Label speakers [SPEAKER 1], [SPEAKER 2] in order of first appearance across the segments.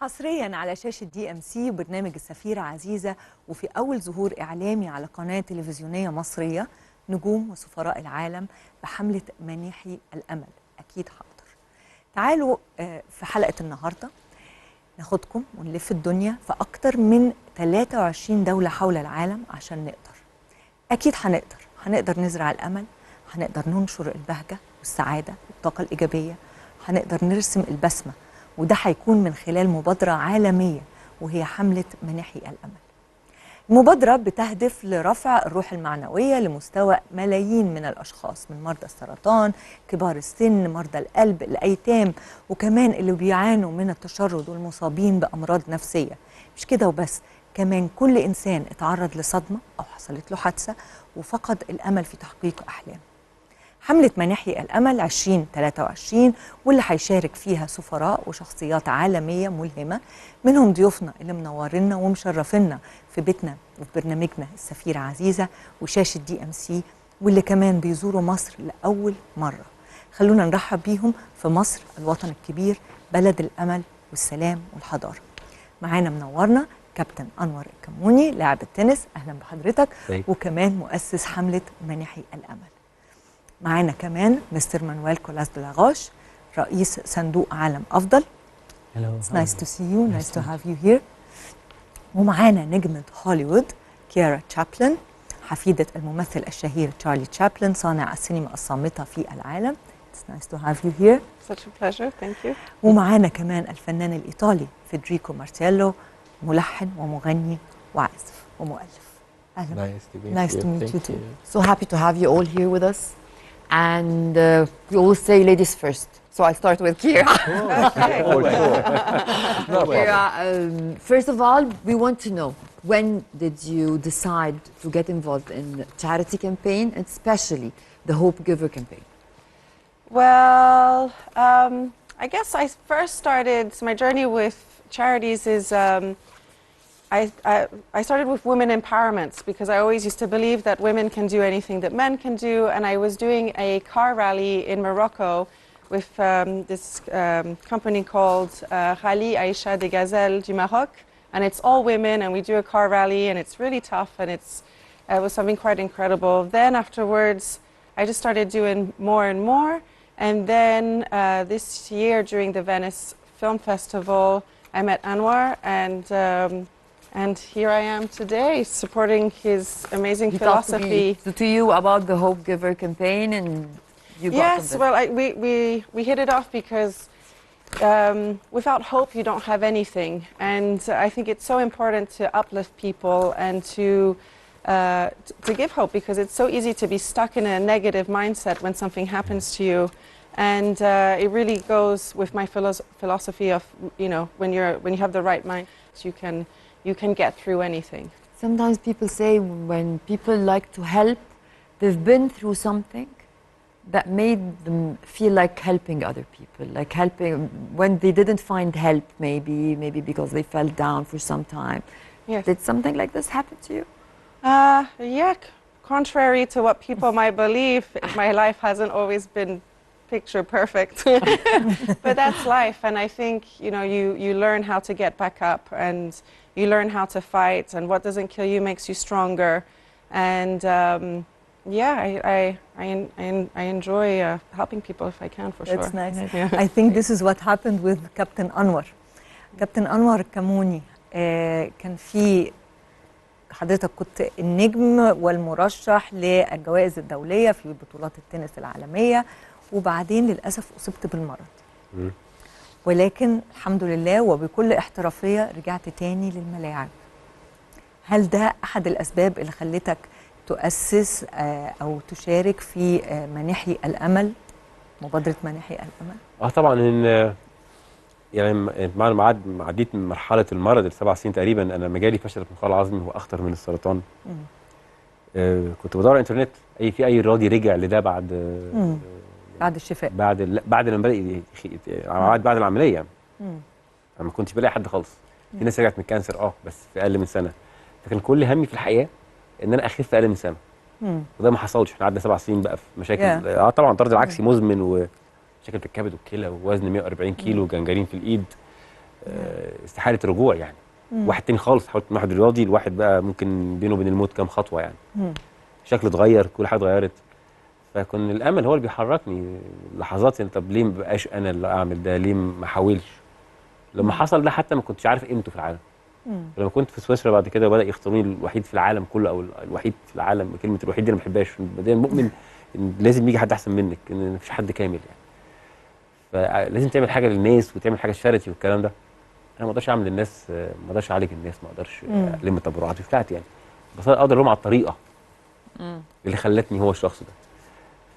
[SPEAKER 1] حصريا على شاشة DMC برنامج السفيرة عزيزة، وفي أول ظهور إعلامي على قناة تلفزيونية مصرية، نجوم وسفراء العالم بحملة مانحي الأمل. أكيد حاضر. تعالوا في حلقة النهاردة ناخدكم ونلف الدنيا في أكتر من 23 دولة حول العالم عشان نقدر. أكيد هنقدر نزرع الأمل، هنقدر ننشر البهجة والسعادة والطاقة الإيجابية، هنقدر نرسم البسمة، وده هيكون من خلال مبادرة عالمية وهي حملة مانحي الأمل. المبادرة بتهدف لرفع الروح المعنوية لمستوى ملايين من الأشخاص، من مرضى السرطان، كبار السن، مرضى القلب، الأيتام، وكمان اللي بيعانوا من التشرد والمصابين بأمراض نفسية. مش كده وبس، كمان كل إنسان اتعرض لصدمة أو حصلت له حادثة وفقد الأمل في تحقيق أحلامه. حملة مانحي الأمل 2023 واللي هيشارك فيها سفراء وشخصيات عالمية ملهمة، منهم ضيوفنا اللي منورنا ومشرفينا في بيتنا وفي برنامجنا السفيرة عزيزة وشاشة DMC، واللي كمان بيزوروا مصر لأول مرة. خلونا نرحب بيهم في مصر الوطن الكبير، بلد الأمل والسلام والحضارة. معانا منورنا كابتن أنور الكموني، لاعب التنس، أهلا بحضرتك، وكمان مؤسس حملة مانحي الأمل. معانا كمان مستر مانويل كولاس دلاغاش، رئيس صندوق عالم أفضل.
[SPEAKER 2] Hello.
[SPEAKER 1] It's nice to see you, nice to have you here. ومعانا نجمة هوليوود كيارا تشابلن، حفيدة الممثل الشهير تشارلي تشابلن، صانع السينما الصامتة في العالم. It's nice to have you here.
[SPEAKER 3] Such a pleasure, thank you.
[SPEAKER 1] ومعانا كمان الفنان الإيطالي فيدريكو مارتييلو، ملحن ومغني وعازف ومؤلف. أهلا.
[SPEAKER 2] Nice to meet you
[SPEAKER 1] too.
[SPEAKER 4] So happy to have you all here with us. And we always say ladies first. So I'll start with Kira. Kira, first of all, we want to know, when did you decide to get involved in charity campaign, and especially the Hope Giver campaign?
[SPEAKER 3] Well, I guess I first started, my journey with charities is, I started with women empowerment because I always used to believe that women can do anything that men can do, and I was doing a car rally in Morocco with this company called Khali Aisha de Gazelle du Maroc, and it's all women, and we do a car rally, and it's really tough, and it was something quite incredible. Then afterwards, I just started doing more and more, and then this year during the Venice Film Festival, I met Anwar, and here I am today, supporting his amazing philosophy.
[SPEAKER 4] To you about the Hope Giver campaign, and you got
[SPEAKER 3] yes, well, we hit it off because without hope, you don't have anything. And I think it's so important to uplift people and to give hope, because it's so easy to be stuck in a negative mindset when something happens to you. And it really goes with my philosophy of, you know, when you have the right mind, you can get through anything.
[SPEAKER 4] Sometimes people say when people like to help, they've been through something that made them feel like helping other people, like helping when they didn't find help, maybe because they fell down for some time.
[SPEAKER 3] Yes.
[SPEAKER 4] Did something like this happen to you?
[SPEAKER 3] Yeah, contrary to what people might believe, my life hasn't always been picture perfect. But that's life, and I think, you know, you learn how to get back up, and you learn how to fight, and what doesn't kill you makes you stronger. And yeah, I enjoy helping people if I can, for sure.
[SPEAKER 1] That's nice. Yeah. I think this is what happened with Captain Anwar. Captain Anwar الكموني، كان في حضرتك كنت النجم والمرشح للجوائز الدولية في بطولات التنس العالمية، وبعدين للأسف أصبت بالمرض. ولكن الحمد لله وبكل احترافية رجعت تاني للملاعب. هل ده أحد الأسباب اللي خلتك تؤسس أو تشارك في مانحي الأمل، مبادرة مانحي الأمل؟
[SPEAKER 2] طبعا، إن يعني بعد ما عديت من مرحلة المرض ال7 سنين تقريبا، أنا مجالي فشل في النخاع العظمي، هو أخطر من السرطان. كنت بدور على الإنترنت في أي رياضي رجع لده
[SPEAKER 1] بعد الشفاء،
[SPEAKER 2] بعد لما بدأ بعد العملية. أنا ما كنتش بلاقي حد خالص. في ناس رجعت من الكانسر بس في أقل من سنة. فكان كل همي في الحياة إن أنا أخف في أقل من سنة. وده ما حصلش. احنا قعدنا 7 سنين بقى في مشاكل. طبعا طرد العكسي مزمن، ومشاكل في الكبد والكلى، ووزن 140 كيلو، وجنجرين في الإيد. استحاله رجوع يعني. واحد تاني خالص، حاولت من واحد رياضي لواحد بقى ممكن بينه وبين الموت كام خطوه يعني. شكله اتغير، كل حاجه اتغيرت. فكان الامل هو اللي بيحركني لحظات يعني. طب ليه ما بقاش انا اللي اعمل ده؟ ليه ما احاولش؟ لما حصل ده حتى ما كنتش عارف قيمته في العالم. لما كنت في سويسرا بعد كده وبدا يختاروني الوحيد في العالم كله، او الوحيد في العالم. كلمه الوحيد دي انا ما بحبهاش. بدأت مؤمن ان لازم يجي حد احسن منك، ان مفيش حد كامل يعني. فلازم تعمل حاجه للناس وتعمل حاجه شاريتي والكلام ده. انا ما اقدرش اعمل للناس، ما اقدرش اعالج الناس، ما اقدرش الم التبرعات بتاعتي يعني. بس انا اقدر الوم على الطريقه اللي خلتني هو الشخص ده.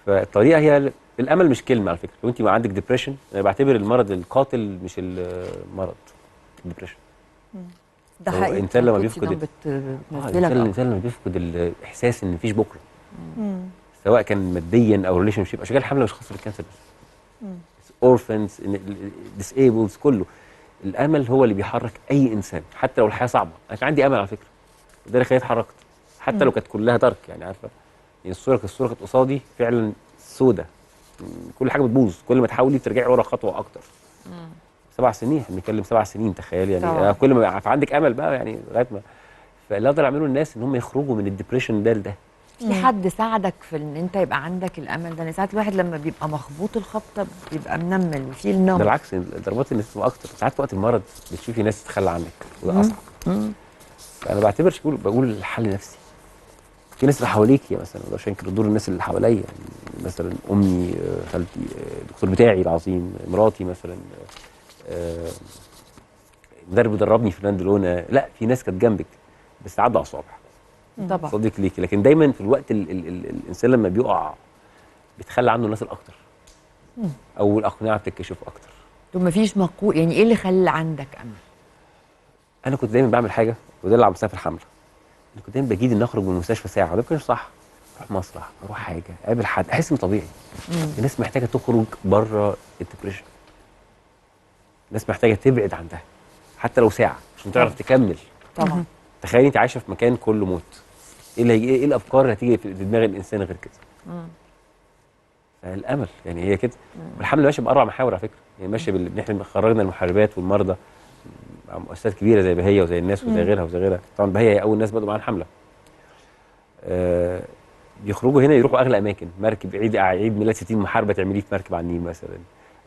[SPEAKER 2] فالطريقه هي الامل. مش كلمه على فكره. لو انت ما عندك ديبريشن، انا بعتبر المرض القاتل مش المرض، الديبريشن.
[SPEAKER 1] ده حقيقي.
[SPEAKER 2] الانسان لما بيفقد
[SPEAKER 4] الانسان
[SPEAKER 2] لما بيفقد الاحساس ان مفيش بكره، سواء كان ماديا او ريليشن شيب. اشغال الحمله مش خاصه بالكانسر بس، اورفنز، ديسيبلز، كله. الامل هو اللي بيحرك اي انسان حتى لو الحياه صعبه. انا كان عندي امل على فكره، وده اللي خلاني اتحركت حتى لو كانت كلها دارك يعني. عارفه يعني الصوره كانت قصادي فعلا سودة، كل حاجه بتبوظ. كل ما تحاولي ترجعي ورا خطوه اكتر. 7 سنين، احنا بنتكلم 7 سنين، تخيل يعني. كل ما عندك امل بقى يعني لغايه ما. فاللي اقدر اعمله الناس ان هم يخرجوا من الديبريشن ده لده.
[SPEAKER 4] في حد ساعدك في ان انت يبقى عندك الامل ده؟ ساعات الواحد لما بيبقى مخبوط الخبطه بيبقى منمل وفي النوم.
[SPEAKER 2] بالعكس، ضربات الناس بتبقى اكتر. ساعات وقت المرض بتشوفي ناس تتخلى عنك، وده اصعب. انا بعتبرش بقول الحل نفسي. في ناس اللي حواليكي مثلا، ما اقدرش انكر دور الناس اللي حواليا يعني. مثلا امي، خالتي، الدكتور بتاعي العظيم، مراتي مثلا، مدرب دربني في البندلونه. لا، في ناس كانت جنبك بس عدوا على الصوابع.
[SPEAKER 4] طبعا
[SPEAKER 2] صديق ليكي. لكن دايما في الوقت الانسان لما بيقع بيتخلى عنه الناس الاكتر، او الاقنعه بتتكشف اكتر.
[SPEAKER 4] طب ما فيش مقول يعني ايه اللي خلى عندك امل؟
[SPEAKER 2] انا كنت دايما بعمل حاجه، وده اللي عم مسافر حمله. انا كنت دايما بجيد ان اخرج من المستشفى ساعه، وده ما كانش صح. اروح مسرح، اروح حاجه، اقابل حد، احس انه طبيعي. الناس محتاجه تخرج بره الدبريشن. الناس محتاجه تبعد عن ده حتى لو ساعه عشان تعرف تكمل.
[SPEAKER 4] طبعا.
[SPEAKER 2] تخيلي انت عايشه في مكان كله موت. ايه الافكار اللي هتيجي في دماغ الانسان غير كده؟ فالامل يعني هي كده. والحمله ماشيه باربع محاور على فكره. يعني ماشيه ان احنا خرجنا المحاربات والمرضى مع مؤسسات كبيره زي بهيه وزي الناس وزي غيرها وزي غيرها. طبعا بهيه هي اول ناس بدأوا معانا الحمله. بيخرجوا هنا يروحوا اغلى اماكن. مركب عيد ميلاد 60 محاربه تعمليه في مركب على النيل مثلا.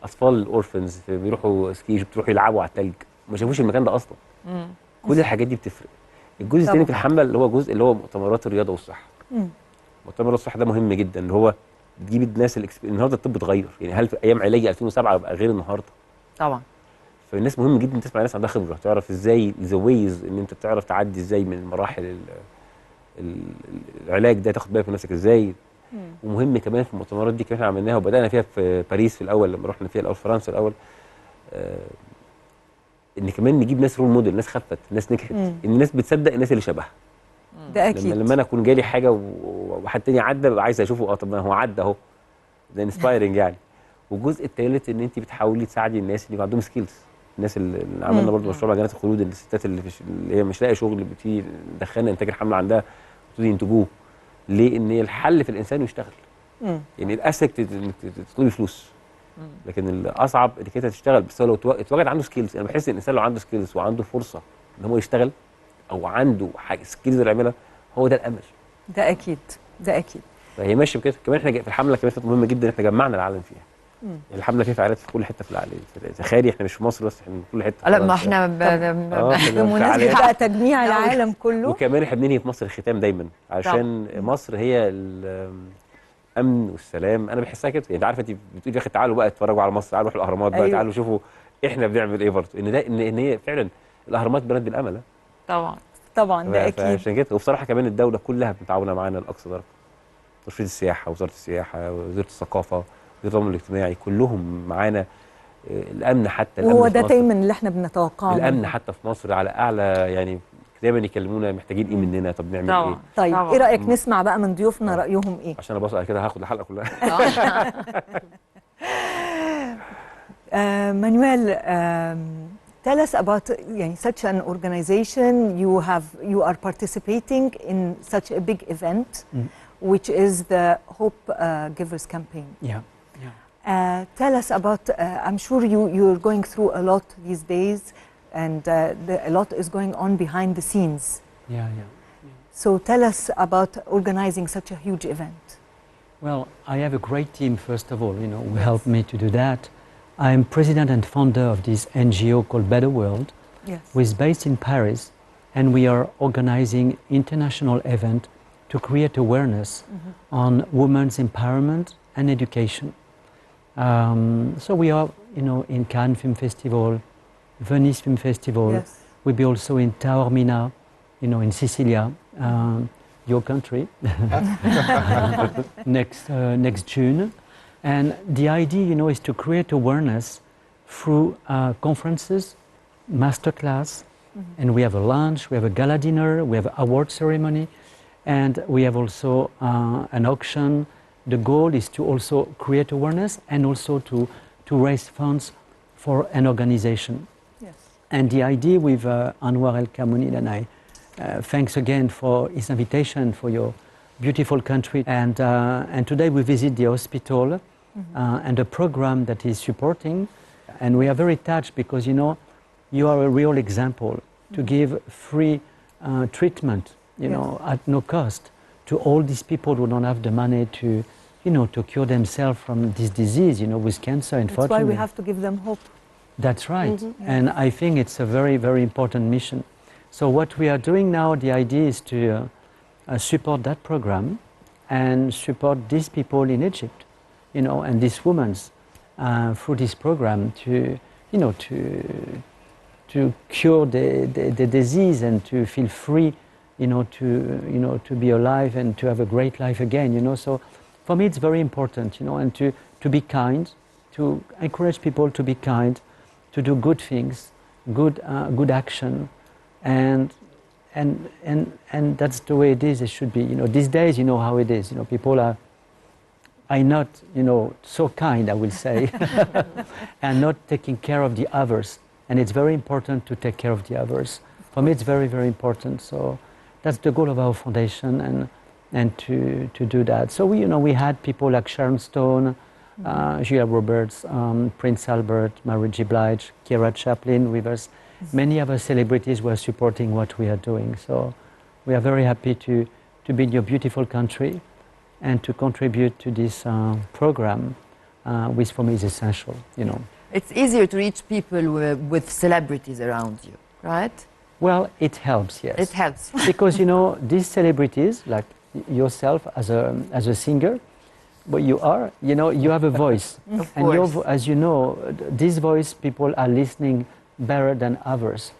[SPEAKER 2] اطفال الاورفنز بيروحوا سكي، بتروحوا يلعبوا على الثلج، ما شافوش المكان ده اصلا. كل الحاجات دي بتفرق. الجزء الثاني في الحمله اللي هو جزء اللي هو مؤتمرات الرياضه والصحه. مؤتمر الصحه ده مهم جدا، اللي هو بتجيب الناس النهارده الطب اتغير. يعني هل في ايام علاجي 2007 يبقى غير النهارده؟
[SPEAKER 4] طبعا.
[SPEAKER 2] فالناس مهم جدا تسمع ناس عندها خبره، تعرف ازاي زويز ان انت تعرف تعدي ازاي من مراحل العلاج ده، تاخد بالك من نفسك ازاي. ومهم كمان في المؤتمرات دي كمان احنا عملناها وبدانا فيها في باريس في الاول، لما رحنا فيها الاول فرنسا الاول، ان كمان نجيب ناس رول موديل، ناس خفت، ناس نجحت، الناس بتصدق الناس اللي شبهها.
[SPEAKER 1] ده اكيد.
[SPEAKER 2] لما انا اكون جالي حاجه وحد تاني عدى ببقى عايز اشوفه. طب ما هو عدى اهو. ده انسبايرنج يعني. والجزء الثالث ان انت بتحاولي تساعدي الناس اللي عندهم سكيلز. الناس اللي عملنا برضه مشروع مع جنات الخلود، الستات اللي هي مش لاقيه شغل، بتيجي دخلنا انتاج الحمله عندها وتبتدي ينتجوه. ليه؟ ان الحل في الانسان يشتغل. يعني الاسهل انك تطلبي فلوس، لكن الاصعب انك انت تشتغل. بس هو لو اتوجد عنده سكيلز، انا بحس ان الانسان لو عنده سكيلز وعنده فرصه ان هو يشتغل، او عنده حاجه سكيلز اللي يعملها، هو ده الامل.
[SPEAKER 1] ده اكيد، ده اكيد.
[SPEAKER 2] فهي ماشيه بكده. كمان احنا في الحمله كمان مهمه جدا، احنا جمعنا العالم فيها. يعني الحمله فيها فعاليات في كل حته في العالم. تخيلي احنا مش في مصر بس، احنا في كل حته.
[SPEAKER 4] لا، ما احنا
[SPEAKER 1] بمناسبه بقى تجميع العالم كله.
[SPEAKER 2] وكمان احنا بننهي في مصر الختام دايما، عشان مصر هي الامن والسلام. انا بحسها كده. يعني انت عارفه، انت بتقولي يا اخي تعالوا بقى اتفرجوا على مصر، تعالوا روحوا الاهرامات بقى، تعالوا شوفوا احنا بنعمل ايه برضه. ان ده ان هي فعلا الاهرامات بنت بالامل.
[SPEAKER 4] طبعا
[SPEAKER 1] طبعا، ده اكيد.
[SPEAKER 2] عشان كده. وبصراحه كمان الدوله كلها متعاونه معانا لاقصى درجه. ترشيد السياحه، وزاره السياحه، وزاره الثقافه، وزاره الامن الاجتماعي، كلهم معانا. الامن حتى
[SPEAKER 1] وهو ده دايما اللي احنا بنتوقعه.
[SPEAKER 2] الامن حتى في مصر على اعلى يعني. دايما يكلمونا محتاجين ايه مننا، طب نعمل
[SPEAKER 4] طبعا.
[SPEAKER 2] ايه.
[SPEAKER 1] طيب ايه رايك نسمع بقى من ضيوفنا رايهم ايه؟
[SPEAKER 2] عشان ابص على كده هاخد الحلقه كلها.
[SPEAKER 1] مانويل, tell us about such an organization. You are participating in such a big event, which is the Hope Givers campaign.
[SPEAKER 5] Yeah.
[SPEAKER 1] Tell us about. I'm sure you're going through a lot these days. and a lot is going on behind the scenes.
[SPEAKER 5] Yeah.
[SPEAKER 1] So tell us about organizing such a huge event.
[SPEAKER 5] Well, I have a great team, first of all, who helped me to do that. I'm president and founder of this NGO called Better World, who is based in Paris, and we are organizing international event to create awareness on women's empowerment and education. So we are, in Cannes Film Festival, Venice Film Festival. We'll be also in Taormina, in Sicilia, your country, next June. And the idea, is to create awareness through conferences, masterclass, and we have a lunch, we have a gala dinner, we have an award ceremony, and we have also an auction. The goal is to also create awareness and also to raise funds for an organization. And the idea with Anwar El Kamouni, and I thanks again for his invitation, for your beautiful country. And today we visit the hospital and the program that is supporting. And we are very touched because, you are a real example to give free treatment, at no cost to all these people who don't have the money to, to cure themselves from this disease, with cancer, unfortunately.
[SPEAKER 1] That's why we have to give them hope.
[SPEAKER 5] That's right. And I think it's a very, very important mission. So what we are doing now, the idea is to support that program and support these people in Egypt, and these women through this program to, to cure the disease and to feel free, to be alive and to have a great life again, So for me it's very important, and to be kind, to encourage people to be kind, to do good things, good action, and that's the way it is. It should be. These days, how it is. People are not, so kind, I will say, and not taking care of the others. And it's very important to take care of the others. For me, it's very, very important. So that's the goal of our foundation, and to do that. So we had people like Sharon Stone, Julia Roberts, Prince Albert, Mary J. Blige, Keira Chaplin with us. Many other celebrities were supporting what we are doing. So we are very happy to be in your beautiful country and to contribute to this program, which for me is essential,
[SPEAKER 4] It's easier to reach people with celebrities around you, right?
[SPEAKER 5] Well, it helps, yes.
[SPEAKER 4] It helps.
[SPEAKER 5] Because, these celebrities, like yourself as a singer, but you are, you have a voice. And as you know, this voice, people are listening better than others.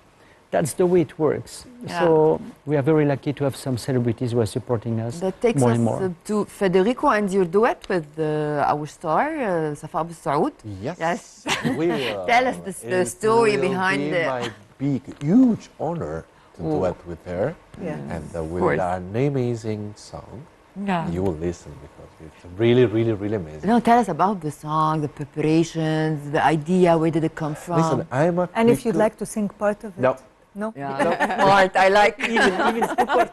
[SPEAKER 5] That's the way it works.
[SPEAKER 4] Yeah.
[SPEAKER 5] So we are very lucky to have some celebrities who are supporting us
[SPEAKER 4] That takes
[SPEAKER 5] more
[SPEAKER 4] us
[SPEAKER 5] and more.
[SPEAKER 4] to Federico and your duet with our star, Safa Abu Saoud.
[SPEAKER 6] Yes.
[SPEAKER 4] Tell us the story behind
[SPEAKER 6] it.
[SPEAKER 4] the...
[SPEAKER 6] It will be my huge honor to duet with her. And with an amazing song.
[SPEAKER 4] Yeah.
[SPEAKER 6] You will listen because it's really, really, really amazing.
[SPEAKER 4] No, tell us about the song, the preparations, the idea, where did it come from?
[SPEAKER 6] Listen, I'm a
[SPEAKER 1] And if you'd like to sing part of it.
[SPEAKER 6] No.
[SPEAKER 1] No?
[SPEAKER 4] Yeah. Part, I like.
[SPEAKER 5] even part.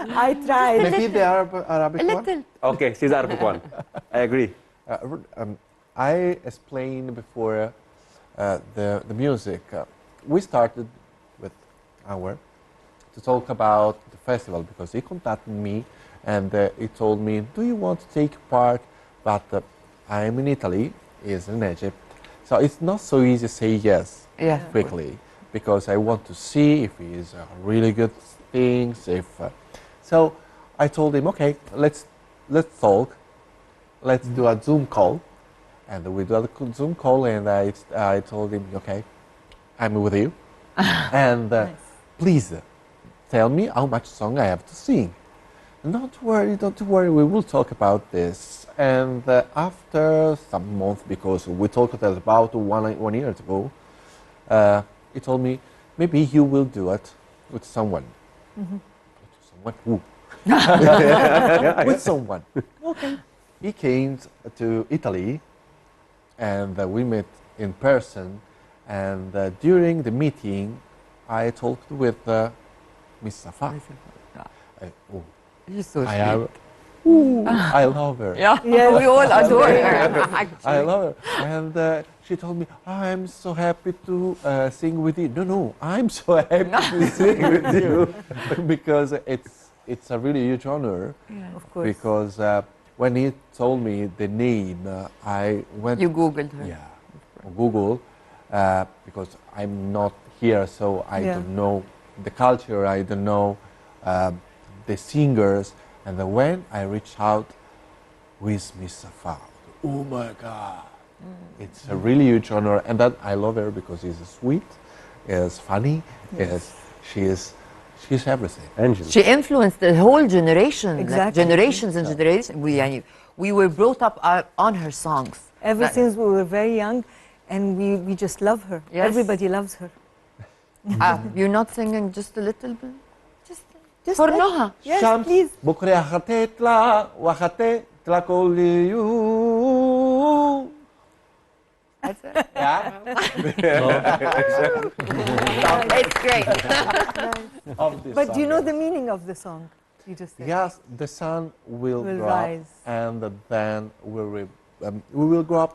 [SPEAKER 1] I tried.
[SPEAKER 6] Maybe the Arabic
[SPEAKER 4] A
[SPEAKER 6] one?
[SPEAKER 4] little.
[SPEAKER 2] Okay, she's the Arabic one. I agree.
[SPEAKER 6] I explained before the music. We started with Anwar to talk about the festival because he contacted me and he told me, do you want to take part? But I'm in Italy, he's in Egypt. So it's not so easy to say yes quickly because I want to see if he is really good things. So I told him, okay, let's talk. Let's do a Zoom call. And we do a Zoom call and I told him, okay, I'm with you. And please tell me how much song I have to sing. Don't worry, we will talk about this. And after some months, because we talked about 1 year ago, he told me, maybe you will do it with someone. Someone who? With someone. Okay. He came to Italy and we met in person. And during the meeting, I talked with Miss Safa.
[SPEAKER 4] You're so sweet.
[SPEAKER 6] Ooh, I love her.
[SPEAKER 4] Yeah, we all adore her.
[SPEAKER 6] I
[SPEAKER 4] Actually.
[SPEAKER 6] love her. And she told me, I'm so happy to sing with you. No, I'm so happy to sing with you because it's a really huge honor.
[SPEAKER 1] Of course.
[SPEAKER 6] Because when he told me the name, I went.
[SPEAKER 4] You Googled her.
[SPEAKER 6] Yeah, on Google, because I'm not here, so I don't know the culture. I don't know the singers. And then when I reached out with Miss Safa, oh my God, it's a really huge honor, and that I love her because she's sweet, is funny, she's everything.
[SPEAKER 2] Angel.
[SPEAKER 4] She influenced the whole generation, like
[SPEAKER 1] Exactly.
[SPEAKER 4] generations and generations. We were brought up on her songs.
[SPEAKER 1] Ever
[SPEAKER 4] Like-
[SPEAKER 1] since we were very young, and we just love her.
[SPEAKER 4] Yes.
[SPEAKER 1] Everybody loves her.
[SPEAKER 4] You're not singing just a little bit?
[SPEAKER 1] Just
[SPEAKER 4] For
[SPEAKER 1] let-
[SPEAKER 4] Noha.
[SPEAKER 1] Yes,
[SPEAKER 6] شمس
[SPEAKER 1] please.
[SPEAKER 6] بكرة خطيتلا وخطيتلا كل يوم.
[SPEAKER 4] That's it.
[SPEAKER 6] Yeah.
[SPEAKER 4] It's great.
[SPEAKER 6] Of this
[SPEAKER 1] But do you
[SPEAKER 6] song,
[SPEAKER 1] know
[SPEAKER 6] yes.
[SPEAKER 1] the meaning of the song? You just said.
[SPEAKER 6] Yes, the sun will
[SPEAKER 1] Will
[SPEAKER 6] grow up,
[SPEAKER 1] rise.
[SPEAKER 6] and then we will grow up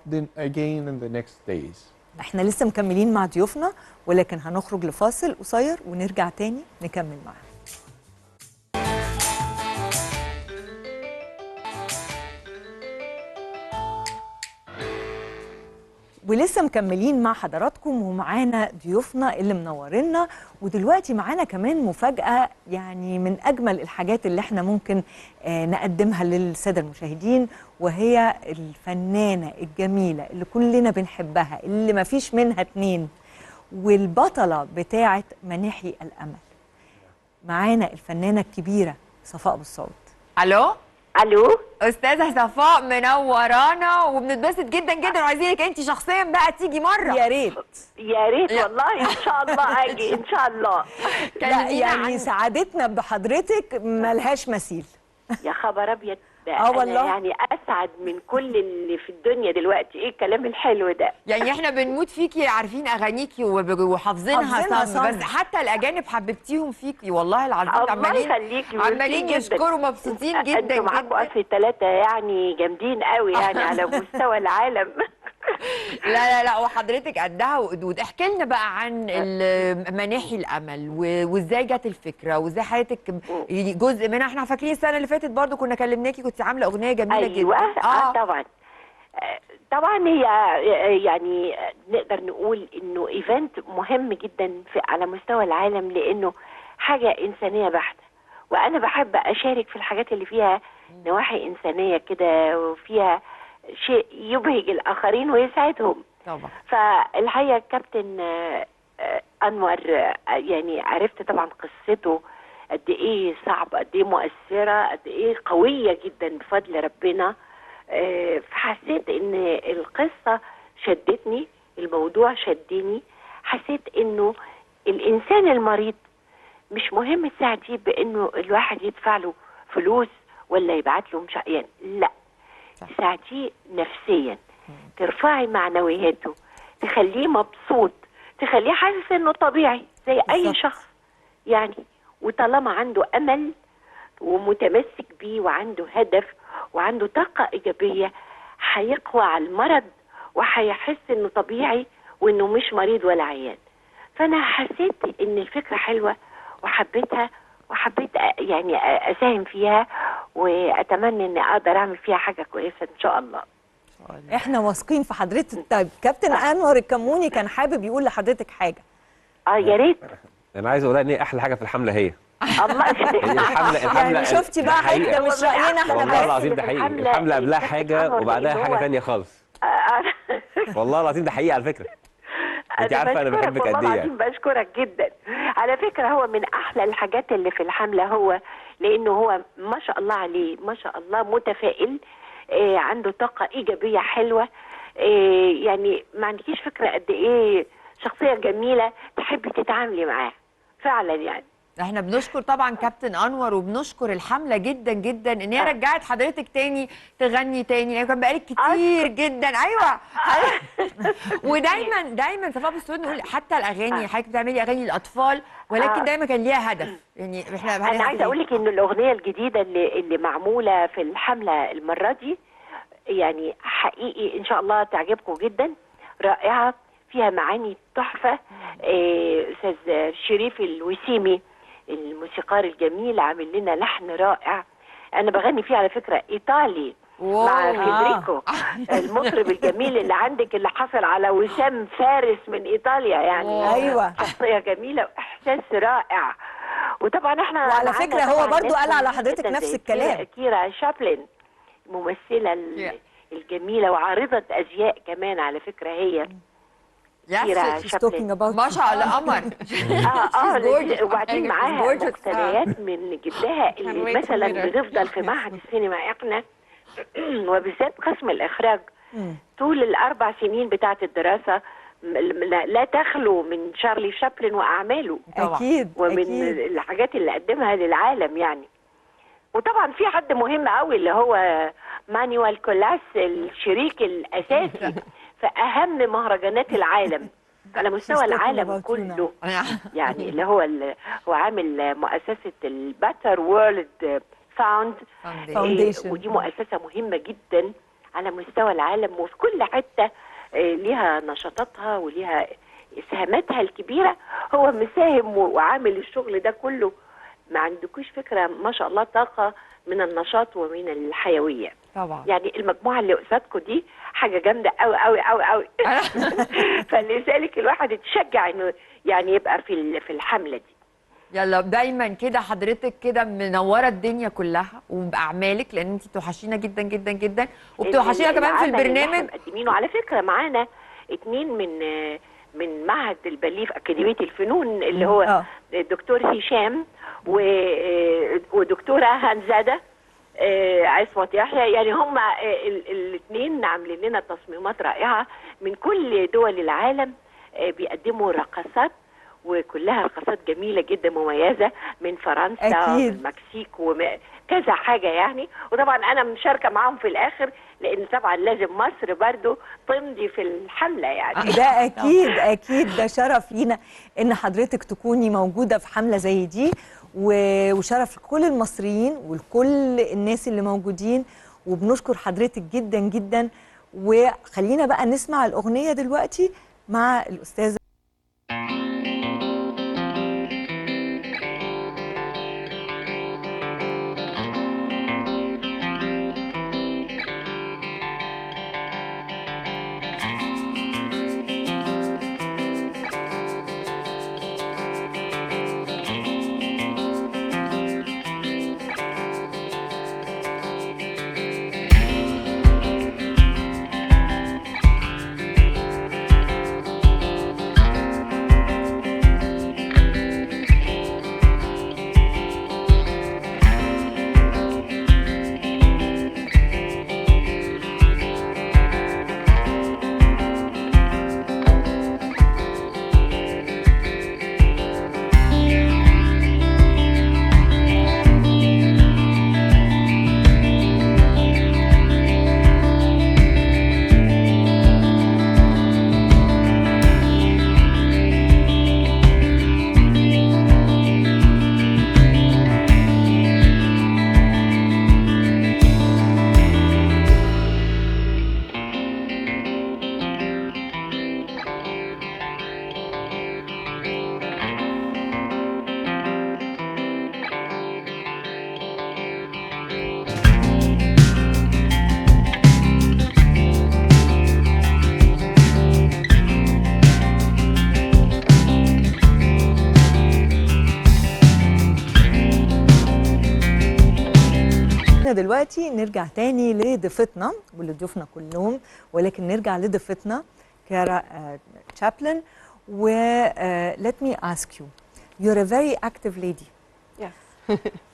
[SPEAKER 6] again in the next days.
[SPEAKER 1] احنا لسه مكملين مع ضيوفنا، ولكن هنخرج لفاصل قصير ونرجع تاني نكمل معاهم. ولسه مكملين مع حضراتكم ومعانا ضيوفنا اللي منورينا، ودلوقتي معانا كمان مفاجأة يعني من أجمل الحاجات اللي احنا ممكن نقدمها للسادة المشاهدين، وهي الفنانة الجميلة اللي كلنا بنحبها، اللي ما فيش منها اتنين، والبطلة بتاعة مانحي الأمل. معانا الفنانة الكبيرة صفاء بالصوت.
[SPEAKER 4] الو
[SPEAKER 7] الو
[SPEAKER 4] استاذه صفاء منورانا وبنتبسط جدا جدا، وعايزينك انت شخصيا بقى تيجي مره.
[SPEAKER 1] يا ريت.
[SPEAKER 7] يا ريت والله ان شاء الله اجي ان شاء الله.
[SPEAKER 1] لا يعني سعادتنا بحضرتك ملهاش مثيل.
[SPEAKER 7] يا خبر ابيض، ده
[SPEAKER 1] والله.
[SPEAKER 7] أنا يعني اسعد من كل اللي في الدنيا دلوقتي. ايه الكلام الحلو ده؟
[SPEAKER 4] يعني احنا بنموت فيكي، عارفين اغانيكي وحافظينها
[SPEAKER 1] حافظينها
[SPEAKER 4] صم،
[SPEAKER 1] صم.
[SPEAKER 4] بس حتى الاجانب حببتيهم فيكي والله العظيم.
[SPEAKER 7] الله
[SPEAKER 4] عمالين
[SPEAKER 7] يخليكي،
[SPEAKER 4] عمالين
[SPEAKER 7] ميرسي جداً.
[SPEAKER 4] يشكروا، مبسوطين جدا
[SPEAKER 7] انتوا معاكم
[SPEAKER 4] جدا.
[SPEAKER 7] اصل 3 يعني جامدين قوي يعني على مستوى العالم.
[SPEAKER 4] لا وحضرتك قدها وقدود. احكي لنا بقى عن مناحي الامل وازاي جت الفكره، وازاي حياتك جزء منها. احنا فاكرين السنه اللي فاتت برضو كنا كلمناكي، كنت عامله اغنيه جميله
[SPEAKER 7] ايوه
[SPEAKER 4] جدا.
[SPEAKER 7] طبعا. طبعا هي يعني نقدر نقول انه ايفنت مهم جدا على مستوى العالم، لانه حاجه انسانيه بحته، وانا بحب اشارك في الحاجات اللي فيها نواحي انسانيه كده، وفيها شيء يبهج الاخرين ويسعدهم.
[SPEAKER 4] طبعا.
[SPEAKER 7] فالحقيقه كابتن انور يعني عرفت طبعا قصته قد ايه صعبه، قد ايه مؤثره، قد ايه قويه جدا بفضل ربنا. فحسيت ان القصه شدتني، الموضوع شدني. حسيت انه الانسان المريض مش مهم تساعديه بانه الواحد يدفع له فلوس ولا يبعت له مش يعني، لا، تساعديه نفسيا، ترفعي معنوياته، تخليه مبسوط، تخليه حاسس انه طبيعي زي اي شخص يعني. وطالما عنده امل ومتمسك بيه وعنده هدف وعنده طاقة إيجابية، هيقوى على المرض وهيحس إنه طبيعي وإنه مش مريض ولا عيان. فأنا حسيت إن الفكرة حلوة وحبيتها، وحبيت يعني أساهم فيها، وأتمنى إني أقدر أعمل فيها حاجة كويسة إن شاء الله.
[SPEAKER 1] احنا واثقين في حضرتك. طيب كابتن انور الكموني كان حابب يقول لحضرتك حاجه.
[SPEAKER 7] يا ريت.
[SPEAKER 2] انا عايز اقول ان هي احلى حاجه في الحمله هي
[SPEAKER 7] الله
[SPEAKER 2] الحمله
[SPEAKER 1] يعني شفتي بقى حاجه مش راينا احنا
[SPEAKER 2] والله
[SPEAKER 1] بس.
[SPEAKER 2] العظيم ده حقيقي. الحمله قبلها حاجه وبعدها حاجه ثانيه خالص. والله العظيم ده حقيقي على فكره. انت عارفه انا بحبك قد ايه.
[SPEAKER 7] والله العظيم بشكرك جدا. على فكره هو من احلى الحاجات اللي في الحمله، هو لانه هو ما شاء الله عليه، ما شاء الله متفائل، عنده طاقه ايجابيه حلوه. يعني ما عندكيش فكره قد ايه شخصيه جميله تحبي تتعاملي معاه فعلا يعني.
[SPEAKER 4] احنا بنشكر طبعا كابتن انور وبنشكر الحمله جدا جدا ان هي رجعت حضرتك تاني تغني تاني، يعني كان بقالك كتير جدا. ايوه ودايما صفاء بالسود نقول حتى الاغاني حضرتك بتعملي اغاني للاطفال ولكن دايما كان ليها هدف. يعني احنا
[SPEAKER 7] انا عايزه اقول لك ان الاغنيه الجديده اللي معموله في الحمله المره دي يعني حقيقي ان شاء الله تعجبكم جدا، رائعه فيها معاني تحفه. استاذ شريف الوسيمي الموسيقار الجميل عامل لنا لحن رائع. انا بغني فيه على فكره ايطالي مع فيدريكو المطرب الجميل اللي عندك اللي حصل على وسام فارس من ايطاليا، يعني
[SPEAKER 1] ايوه
[SPEAKER 7] شخصيه جميله واحساس رائع. وطبعا احنا
[SPEAKER 1] وعلى فكره هو برضو قال على حضرتك نفس الكلام.
[SPEAKER 7] كيرا شابلن الممثله الجميله وعارضه ازياء كمان على فكره هي كيرا شابلن
[SPEAKER 4] ما شاء الله قمر.
[SPEAKER 7] وبعدين معاها مقتنيات من جدها اللي مثلا بنفضل في معهد السينما احنا وبالذات قسم الاخراج طول ال4 سنين بتاعه الدراسه لا تخلو من شارلي شابلن واعماله
[SPEAKER 1] اكيد
[SPEAKER 7] ومن
[SPEAKER 1] أكيد.
[SPEAKER 7] الحاجات اللي قدمها للعالم يعني. وطبعا في حد مهم قوي اللي هو مانويل كولاس الشريك الاساسي في اهم مهرجانات العالم على مستوى العالم كله، يعني اللي هو عامل مؤسسه الباتر وورلد فاونديشن ودي مؤسسه مهمه جدا على مستوى العالم وفي كل حته ليها نشاطاتها وليها اسهاماتها الكبيره. هو مساهم وعامل الشغل ده كله، ما عندكوش فكره ما شاء الله طاقه من النشاط ومن الحيويه
[SPEAKER 4] طبعا.
[SPEAKER 7] يعني المجموعه اللي قصادكم دي حاجه جامده قوي قوي قوي قوي فلذلك الواحد يتشجع انه يعني يبقى في الحمله دي.
[SPEAKER 4] يلا دايما كده حضرتك كده منوره الدنيا كلها وباعمالك لان انت بتوحشينا جدا جدا جدا وبتوحشينا كمان في البرنامج.
[SPEAKER 7] مقدمينه على فكره معانا 2 من معهد البليف اكاديميه الفنون اللي هو الدكتور هشام ودكتوره هنزاده عصمت يحيى، يعني هم الاثنين عاملين لنا تصميمات رائعه من كل دول العالم بيقدموا رقصات وكلها رقصات جميله جدا مميزه من فرنسا ومن المكسيك وكذا حاجه يعني. وطبعا انا مشاركه معاهم في الاخر لان طبعا لازم مصر برضو تمضي في الحمله يعني.
[SPEAKER 1] ده اكيد اكيد ده شرف لينا ان حضرتك تكوني موجوده في حمله زي دي وشرف لكل المصريين ولكل الناس اللي موجودين وبنشكر حضرتك جدا جدا. وخلينا بقى نسمع الاغنيه دلوقتي مع الاستاذه دلوقتي نرجع تاني لضيفتنا ولضيوفنا كلهم، ولكن نرجع لضيفتنا كيرا شابلن. و let me ask you, you're a very active lady.
[SPEAKER 3] Yes.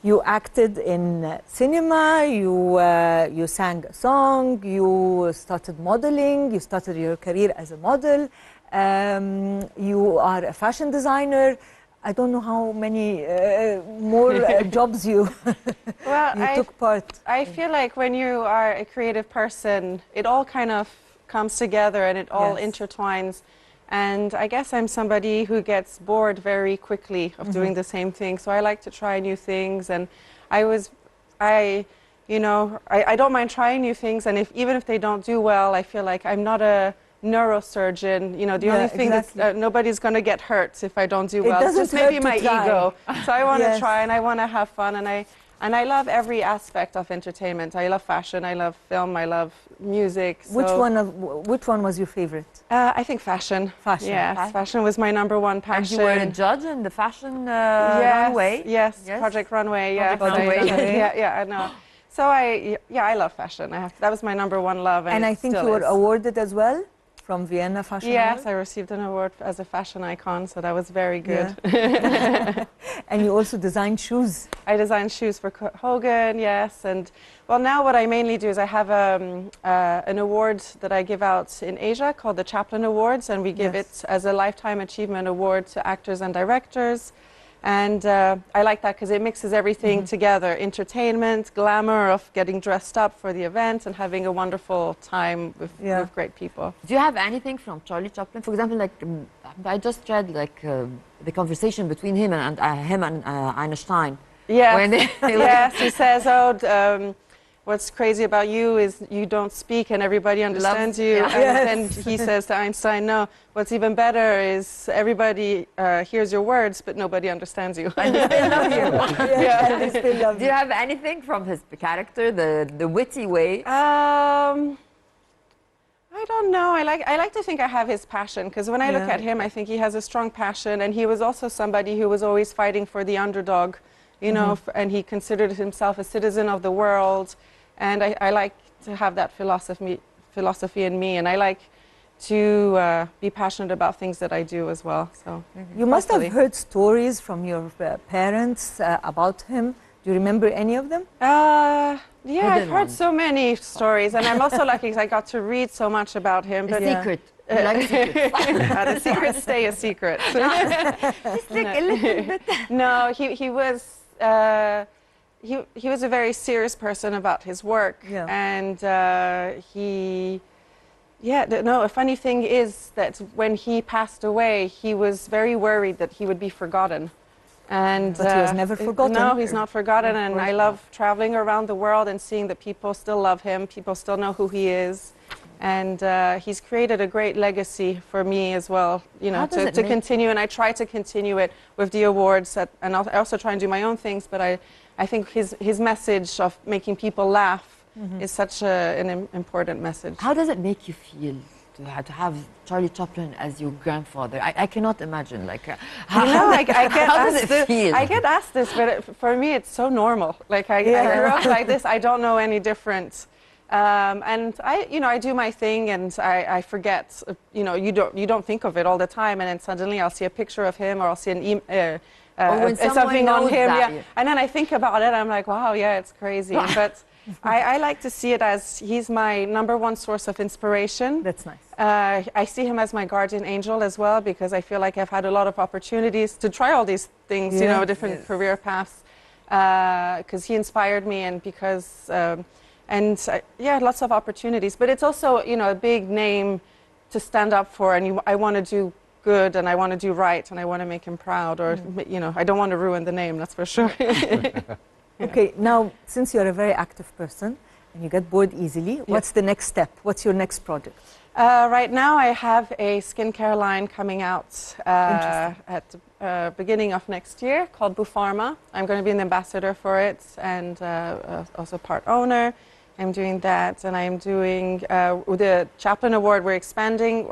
[SPEAKER 1] You acted in cinema, you sang a song, you started modeling, you started your career as a model, you are a fashion designer. I don't know how many more jobs you
[SPEAKER 3] Well,
[SPEAKER 1] you took part.
[SPEAKER 3] I feel like when you are a creative person, it all kind of comes together and it all
[SPEAKER 1] Yes.
[SPEAKER 3] intertwines. And I guess I'm somebody who gets bored very quickly of doing the same thing. So I like to try new things. And I don't mind trying new things. And even if they don't do well, I feel like I'm not a neurosurgeon. You know, the
[SPEAKER 1] Yeah,
[SPEAKER 3] only thing
[SPEAKER 1] exactly.
[SPEAKER 3] that nobody's going to get hurt if I don't do
[SPEAKER 1] It
[SPEAKER 3] well. It's
[SPEAKER 1] doesn't
[SPEAKER 3] just maybe
[SPEAKER 1] hurt to
[SPEAKER 3] my
[SPEAKER 1] try.
[SPEAKER 3] ego. So I want to
[SPEAKER 1] Yes.
[SPEAKER 3] try and I want to have fun. And I love every aspect of entertainment. I love fashion. I love film. I love music.
[SPEAKER 1] Which one was your favorite?
[SPEAKER 3] I think fashion.
[SPEAKER 1] Fashion.
[SPEAKER 3] Yes, fashion was my #1
[SPEAKER 4] And
[SPEAKER 3] passion.
[SPEAKER 4] you were a judge in the fashion
[SPEAKER 3] Yes,
[SPEAKER 4] runway.
[SPEAKER 3] Yes, Project Runway. Yes,
[SPEAKER 4] Project Runway.
[SPEAKER 3] yeah, I know. So I love fashion. That was my #1 love,
[SPEAKER 1] And I
[SPEAKER 3] it
[SPEAKER 1] think
[SPEAKER 3] still
[SPEAKER 1] you were
[SPEAKER 3] is.
[SPEAKER 1] awarded as well from Vienna Fashion
[SPEAKER 3] Yes,
[SPEAKER 1] Award.
[SPEAKER 3] I received an award as a fashion icon, so that was very good.
[SPEAKER 1] And you also designed shoes.
[SPEAKER 3] I designed shoes for Hogan, yes, and well, now what I mainly do is I have an award that I give out in Asia called the Chaplin Awards, and we give
[SPEAKER 1] Yes.
[SPEAKER 3] it as a lifetime achievement award to actors and directors. And I like that because it mixes everything together: entertainment, glamour of getting dressed up for the event, and having a wonderful time with great people.
[SPEAKER 4] Do you have anything from Charlie Chaplin? For example, like I just read like the conversation between him and Einstein.
[SPEAKER 3] Yes,
[SPEAKER 4] When they-
[SPEAKER 3] yes, he says, what's crazy about you is you don't speak and everybody understands you.
[SPEAKER 4] yeah.
[SPEAKER 3] And then he says to Einstein, no, what's even better is everybody hears your words, but nobody understands you.
[SPEAKER 1] And they still love you. Yes, and they still love
[SPEAKER 4] Do you have anything from his character, the witty way?
[SPEAKER 3] I don't know. I like to think I have his passion, because when I look
[SPEAKER 1] Yeah.
[SPEAKER 3] at him, I think he has a strong passion, and he was also somebody who was always fighting for the underdog, you know, and he considered himself a citizen of the world, and I like to have that philosophy in me, and I like to be passionate about things that I do as well. So
[SPEAKER 1] You must have
[SPEAKER 3] hopefully.
[SPEAKER 1] heard stories from your parents about him. Do you remember any of them?
[SPEAKER 3] Yeah, I've heard so many stories, and I'm also lucky because I got to read so much about him.
[SPEAKER 4] A
[SPEAKER 3] But
[SPEAKER 4] secret. You like secrets.
[SPEAKER 3] the secrets stay a secret.
[SPEAKER 4] Just like a little bit.
[SPEAKER 3] No, he was a very serious person about his work, and a funny thing is that when he passed away, he was very worried that he would be forgotten. And
[SPEAKER 1] But he was never forgotten.
[SPEAKER 3] No, he's not forgotten, and I love traveling around the world and seeing that people still love him, people still know who he is. And he's created a great legacy for me as well, you know, to continue. And I try to continue it with the awards, and I also try and do my own things. But I think his message of making people laugh is such an important message.
[SPEAKER 4] How does it make you feel to have Charlie Chaplin as your grandfather? I cannot imagine. Like,
[SPEAKER 3] how
[SPEAKER 4] does it feel?
[SPEAKER 3] I get asked this, but for me, it's so normal. Like I grew up like this. I don't know any different. And I do my thing, and I forget. You don't think of it all the time, and then suddenly I'll see a picture of him, or I'll see something on him, and then I think about it. I'm like, wow, yeah, it's crazy. But I like to see it as he's my #1 source of inspiration.
[SPEAKER 1] That's nice.
[SPEAKER 3] I see him as my guardian angel as well, because I feel like I've had a lot of opportunities to try all these things, different career paths, because he inspired me, and because. Lots of opportunities. But it's also, a big name to stand up for, and I want to do good, and I want to do right, and I want to make him proud, or, I don't want to ruin the name, that's for sure.
[SPEAKER 1] Okay, now, since you're a very active person, and you get bored easily, what's the next step? What's your next project?
[SPEAKER 3] Right now, I have a skincare line coming out at the beginning of next year called Bupharma. I'm going to be an ambassador for it, and also part owner. I'm doing that, and I'm doing the Chaplin Award. We're expanding.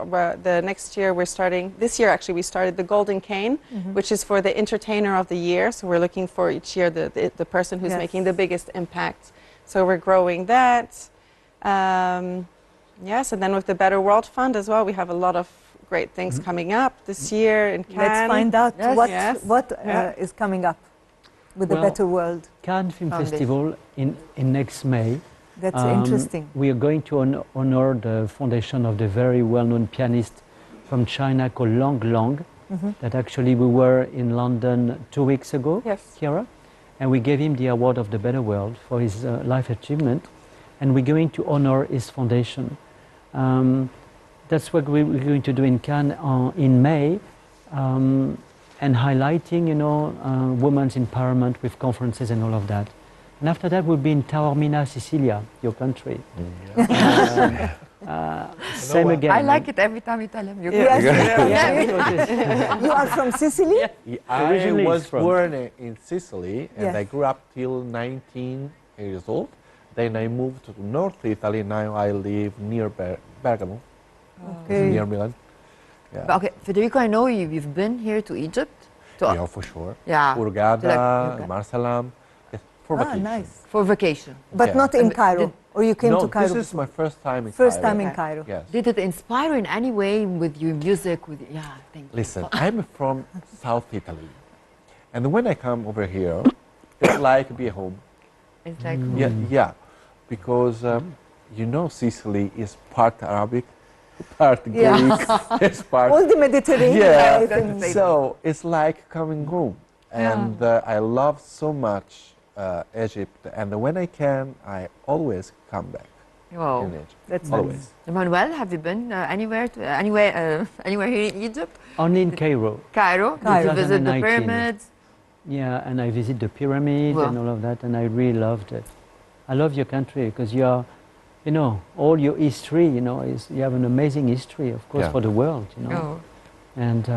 [SPEAKER 3] The next year we're starting. This year, actually, we started the Golden Cane, which is for the entertainer of the year. So we're looking for each year the person who's making the biggest impact. So we're growing that. Yes, and then with the Better World Fund as well, we have a lot of great things coming up this year in Cannes.
[SPEAKER 1] Let's find out what is coming up with the Better World.
[SPEAKER 5] Cannes Film Festival in next May.
[SPEAKER 1] That's interesting.
[SPEAKER 5] We are going to honor the foundation of the very well-known pianist from China called Lang Lang. that actually we were in London 2 weeks ago,
[SPEAKER 3] Yes.
[SPEAKER 5] Kiara, and we gave him the award of the Better World for his life achievement, and we're going to honor his foundation. That's what we're going to do in Cannes in May, and highlighting, women's empowerment with conferences and all of that. And after that, we'll be in Taormina, Sicilia, your country. Same again.
[SPEAKER 4] I like it every time you tell him. You're
[SPEAKER 1] Yes.
[SPEAKER 5] Yeah.
[SPEAKER 1] You are from Sicily?
[SPEAKER 6] I
[SPEAKER 5] Originally
[SPEAKER 6] was
[SPEAKER 5] it's from-
[SPEAKER 6] born in Sicily, and
[SPEAKER 1] Yes.
[SPEAKER 6] I grew up till 19 years old. Then I moved to North Italy. Now I live near Bergamo, near Milan. Yeah.
[SPEAKER 4] But okay, Federico, I know you've been here to Egypt.
[SPEAKER 6] Yeah, for sure.
[SPEAKER 4] Yeah.
[SPEAKER 6] Hurghada,
[SPEAKER 4] Hurghada.
[SPEAKER 6] Marsalam, yes, for
[SPEAKER 1] Ah,
[SPEAKER 6] vacation.
[SPEAKER 1] nice.
[SPEAKER 4] For vacation.
[SPEAKER 1] But
[SPEAKER 6] Yeah.
[SPEAKER 1] not in Cairo? Or you came
[SPEAKER 6] No,
[SPEAKER 1] to Cairo?
[SPEAKER 6] this is my first time in
[SPEAKER 1] First
[SPEAKER 6] Cairo.
[SPEAKER 1] time in
[SPEAKER 3] Okay.
[SPEAKER 1] Cairo.
[SPEAKER 6] Yes.
[SPEAKER 4] Did it inspire you in any way with your music? Thank you.
[SPEAKER 6] Listen, I'm from South Italy, and when I come over here, it's like be home.
[SPEAKER 4] It's like,
[SPEAKER 6] Yeah, because Sicily is part Arabic, part
[SPEAKER 1] Yeah.
[SPEAKER 6] Greek, it's part.
[SPEAKER 1] All the Mediterranean.
[SPEAKER 6] Yeah,
[SPEAKER 1] I think.
[SPEAKER 6] so it's like coming home, and I love so much Egypt, and when I can, I always come back
[SPEAKER 4] wow.
[SPEAKER 6] in Egypt.
[SPEAKER 1] That's
[SPEAKER 6] Always.
[SPEAKER 4] Emmanuel, have you been anywhere here in Egypt?
[SPEAKER 5] Only in Cairo.
[SPEAKER 4] Cairo? Did you visit the
[SPEAKER 5] 2019.
[SPEAKER 4] pyramids?
[SPEAKER 5] Yeah, and I visit the pyramid
[SPEAKER 4] Wow.
[SPEAKER 5] and all of that, and I really loved it. I love your country because you are, all your history, you have an amazing history, of course,
[SPEAKER 6] Yeah.
[SPEAKER 5] for the world,
[SPEAKER 4] Oh.
[SPEAKER 5] And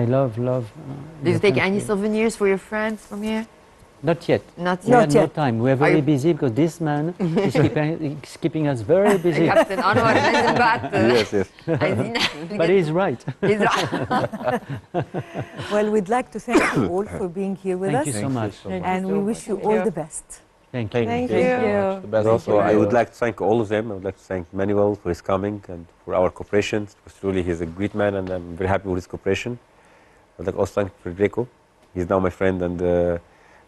[SPEAKER 5] I love.
[SPEAKER 4] Did you
[SPEAKER 5] your
[SPEAKER 4] take any
[SPEAKER 5] country.
[SPEAKER 4] souvenirs for your friends from here?
[SPEAKER 5] Not yet.
[SPEAKER 4] Not
[SPEAKER 5] We
[SPEAKER 4] yet.
[SPEAKER 5] had no time. We are
[SPEAKER 4] Are
[SPEAKER 5] very
[SPEAKER 4] you-
[SPEAKER 5] busy because this man is keeping us very busy.
[SPEAKER 4] Captain Anwar Nazabat.
[SPEAKER 6] Yes, yes.
[SPEAKER 5] But he's right.
[SPEAKER 1] Well, we'd like to thank you all for being here with
[SPEAKER 5] Thank
[SPEAKER 1] us.
[SPEAKER 5] you so much.
[SPEAKER 1] And we wish you all the best.
[SPEAKER 5] Thank you.
[SPEAKER 3] Thank
[SPEAKER 6] so
[SPEAKER 3] you.
[SPEAKER 6] much. The best
[SPEAKER 2] And also,
[SPEAKER 6] for
[SPEAKER 2] I
[SPEAKER 6] you.
[SPEAKER 2] would like to thank all of them. I would like to thank Manuel for his coming and for our cooperation. Because truly, he's a great man, and I'm very happy with his cooperation. I would like also thank Federico. He's now my friend, and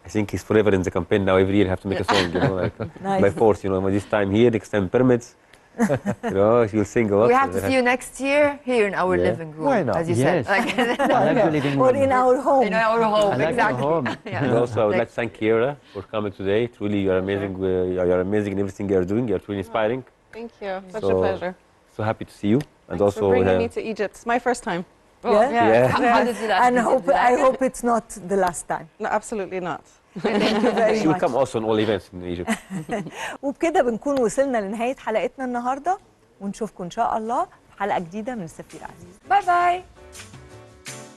[SPEAKER 2] I think he's forever in the campaign now. Every year, I have to make a song,
[SPEAKER 1] Nice.
[SPEAKER 2] by force. This time here, next time pyramids. He'll sing a lot.
[SPEAKER 4] We have to see you next year here in our
[SPEAKER 2] Yeah.
[SPEAKER 4] living room.
[SPEAKER 6] Why not?
[SPEAKER 4] As you
[SPEAKER 5] Yes.
[SPEAKER 4] said.
[SPEAKER 5] I like the living
[SPEAKER 1] Or
[SPEAKER 5] room.
[SPEAKER 1] in our home.
[SPEAKER 4] In our home,
[SPEAKER 5] I like
[SPEAKER 4] exactly.
[SPEAKER 5] your home.
[SPEAKER 4] Yeah.
[SPEAKER 2] And also, I would like to thank Kiera for coming today. Truly, you are amazing. You're amazing in everything you're doing. You're truly inspiring.
[SPEAKER 3] Thank you. Such
[SPEAKER 2] So-
[SPEAKER 3] a pleasure.
[SPEAKER 2] So happy to see you. And
[SPEAKER 3] Thanks
[SPEAKER 2] also,
[SPEAKER 3] for bringing me to Egypt. It's my first time.
[SPEAKER 4] Oh,
[SPEAKER 1] Yeah?
[SPEAKER 2] Yeah.
[SPEAKER 4] How did you like
[SPEAKER 1] And
[SPEAKER 4] it? Did you
[SPEAKER 1] I
[SPEAKER 4] like it?
[SPEAKER 1] hope it's not the last time.
[SPEAKER 3] No, absolutely not.
[SPEAKER 1] Thank you very
[SPEAKER 2] she will
[SPEAKER 1] much.
[SPEAKER 2] come also on all events in Egypt.
[SPEAKER 1] وبكده بنكون وصلنا لنهاية حلقتنا النهاردة ونشوفكم إن شاء الله في حلقة جديدة من السفيرة عزيزة.
[SPEAKER 4] Bye bye.